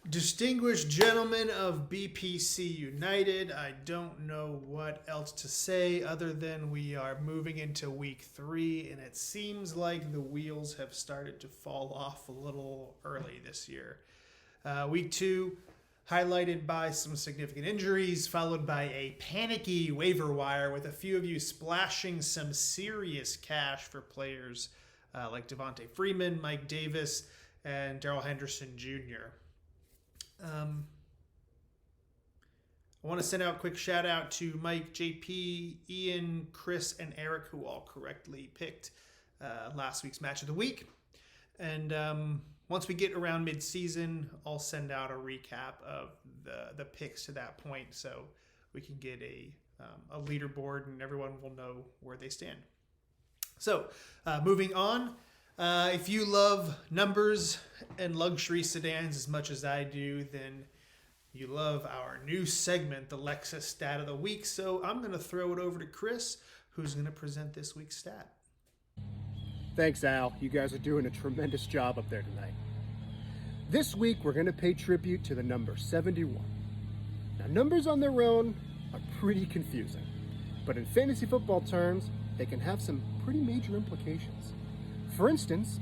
Distinguished gentlemen of BPC United, I don't know what else to say other than we are moving into week 3, and it seems like the wheels have started to fall off a little early this year. Week 2, highlighted by some significant injuries, followed by a panicky waiver wire with a few of you splashing some serious cash for players like Devontae Freeman, Mike Davis, and Darrell Henderson Jr. I want to send out a quick shout out to Mike, JP, Ian, Chris, and Eric, who all correctly picked last week's match of the week. And once we get around mid-season, I'll send out a recap of the picks to that point so we can get a leaderboard and everyone will know where they stand. So, moving on. If you love numbers and luxury sedans as much as I do, then you love our new segment, the Lexus Stat of the Week. So I'm going to throw it over to Chris, who's going to present this week's stat. Thanks, Al. You guys are doing a tremendous job up there tonight. This week, we're going to pay tribute to the number 71. Now, numbers on their own are pretty confusing, but in fantasy football terms, they can have some pretty major implications. For instance,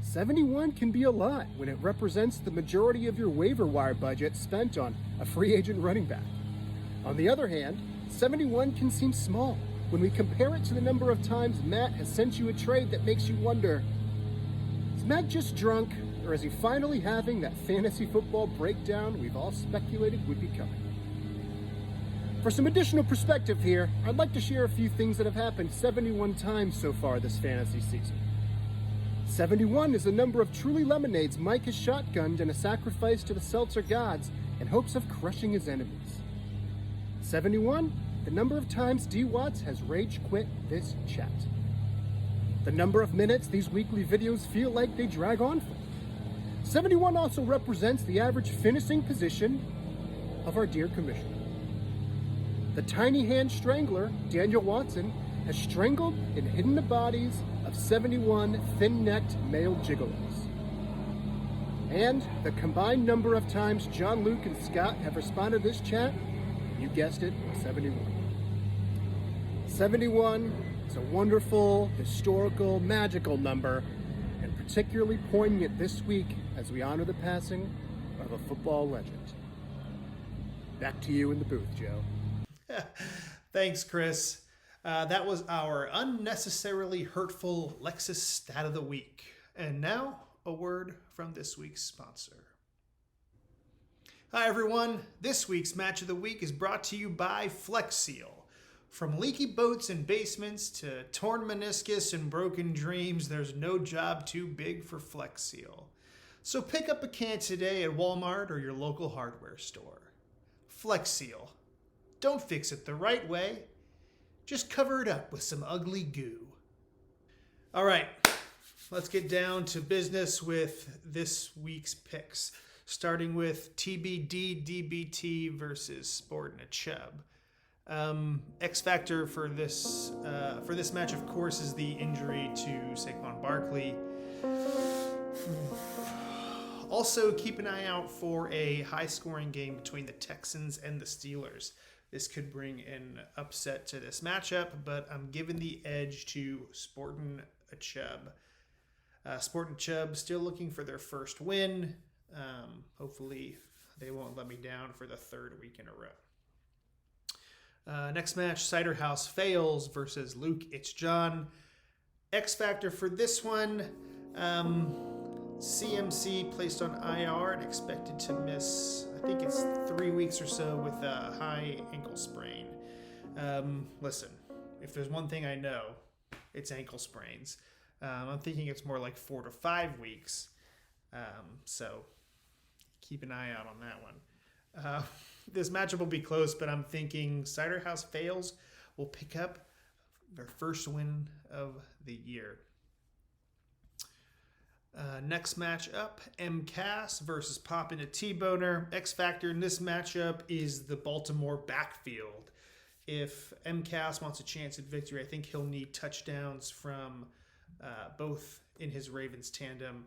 71 can be a lot when it represents the majority of your waiver wire budget spent on a free agent running back. On the other hand, 71 can seem small when we compare it to the number of times Matt has sent you a trade that makes you wonder, is Matt just drunk, or is he finally having that fantasy football breakdown we've all speculated would be coming? For some additional perspective here, I'd like to share a few things that have happened 71 times so far this fantasy season. 71 is the number of truly lemonades Mike has shotgunned in a sacrifice to the seltzer gods in hopes of crushing his enemies. 71, the number of times D. Watts has rage quit this chat. The number of minutes these weekly videos feel like they drag on for. 71 also represents the average finishing position of our dear commissioner. The tiny hand strangler, Daniel Watson, has strangled and hidden the bodies of 71 thin-necked male gigolos. And the combined number of times John, Luke, and Scott have responded to this chat, you guessed it, 71. 71 is a wonderful, historical, magical number, and particularly poignant this week as we honor the passing of a football legend. Back to you in the booth, Joe. Thanks, Chris. That was our unnecessarily hurtful Lexus Stat of the Week. And now, a word from this week's sponsor. Hi, everyone. This week's Match of the Week is brought to you by Flex Seal. From leaky boats and basements to torn meniscus and broken dreams, there's no job too big for Flex Seal. So pick up a can today at Walmart or your local hardware store. Flex Seal. Don't fix it the right way. Just cover it up with some ugly goo. All right, let's get down to business with this week's picks, starting with TBD DBT versus Sporting a Chubb. X factor for this match, of course, is the injury to Saquon Barkley. Also, keep an eye out for a high-scoring game between the Texans and the Steelers. This could bring an upset to this matchup, but I'm giving the edge to Sporting a Chubb. Sporting Chubb still looking for their first win. Hopefully they won't let me down for the third week in a row. Next match, Cider House Fails versus Luke It's John. X factor for this one, CMC placed on IR and expected to miss, I think it's 3 weeks or so with a high ankle sprain. Listen, if there's one thing I know, it's ankle sprains. I'm thinking it's more like 4 to 5 weeks. So keep an eye out on that one. This matchup will be close, but I'm thinking Cider House Fails will pick up their first win of the year. Next matchup, MCAS versus Pop into T-Boner. X factor in this matchup is the Baltimore backfield. If MCAS wants a chance at victory, I think he'll need touchdowns from both in his Ravens tandem.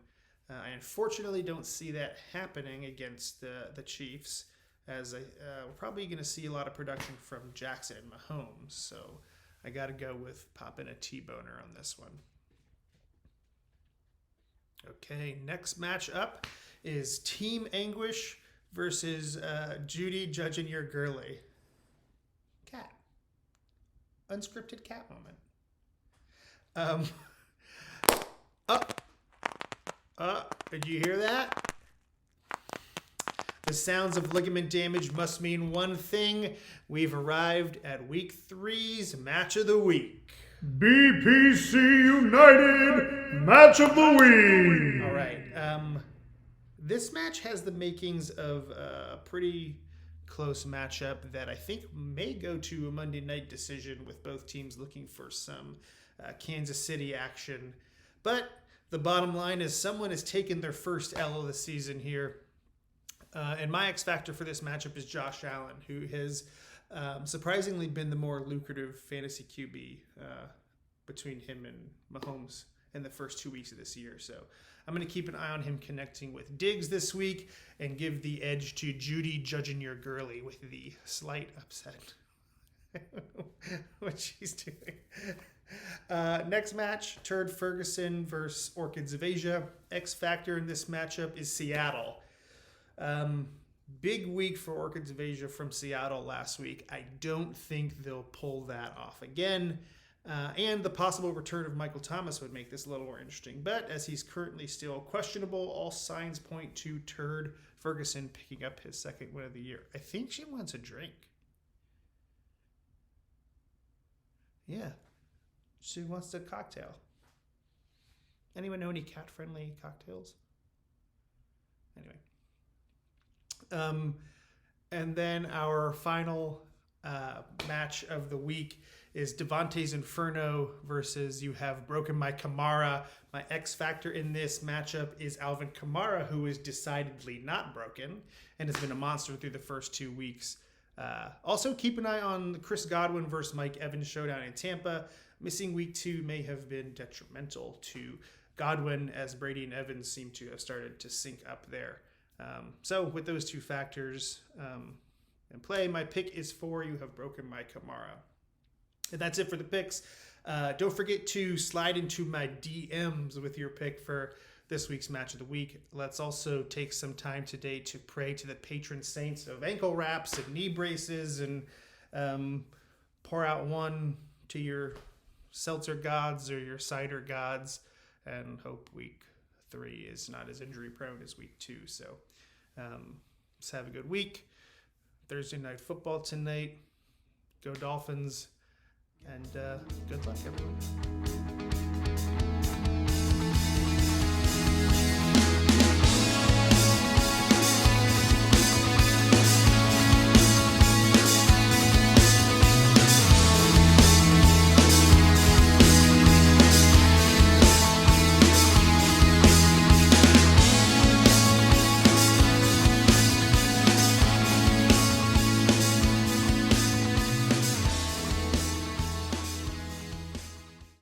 I unfortunately don't see that happening against the Chiefs, as we're probably going to see a lot of production from Jackson and Mahomes. So I got to go with popping a T-boner on this one. Okay, next match up is Team Anguish versus Judy judging your girly. Cat. Unscripted cat moment. Did you hear that? The sounds of ligament damage must mean one thing. We've arrived at week 3's match of the week. BPC United match of the week. All right. This match has the makings of a pretty close matchup that I think may go to a Monday night decision, with both teams looking for some Kansas City action. But the bottom line is someone has taken their first L of the season here. And my X factor for this matchup is Josh Allen, who has surprisingly been the more lucrative fantasy QB between him and Mahomes in the first 2 weeks of this year. So I'm going to keep an eye on him connecting with Diggs this week and give the edge to Judy judging your girly with the slight upset. What she's doing. Next match, Turd Ferguson versus Orchids of Asia. X factor in this matchup is Seattle. Big week for Orchids of Asia from Seattle last week. I don't think they'll pull that off again. And the possible return of Michael Thomas would make this a little more interesting. But as he's currently still questionable, all signs point to Turd Ferguson picking up his second win of the year. I think she wants a drink. Yeah. She wants a cocktail. Anyone know any cat-friendly cocktails? Anyway. And then our final match of the week is Devontae's Inferno versus you have Broken My Kamara. My X factor in this matchup is Alvin Kamara, who is decidedly not broken and has been a monster through the first 2 weeks. Also, keep an eye on the Chris Godwin versus Mike Evans showdown in Tampa. Missing week 2 may have been detrimental to Godwin, as Brady and Evans seem to have started to sync up there. So with those 2 factors in play, my pick is for you have Broken My Kamara. And that's it for the picks. Don't forget to slide into my DMs with your pick for this week's match of the week. Let's also take some time today to pray to the patron saints of ankle wraps and knee braces, and pour out one to your seltzer gods or your cider gods, and hope week 3 is not as injury prone as week 2. So let's have a good week. Thursday night football tonight. Go Dolphins. And good luck, everyone.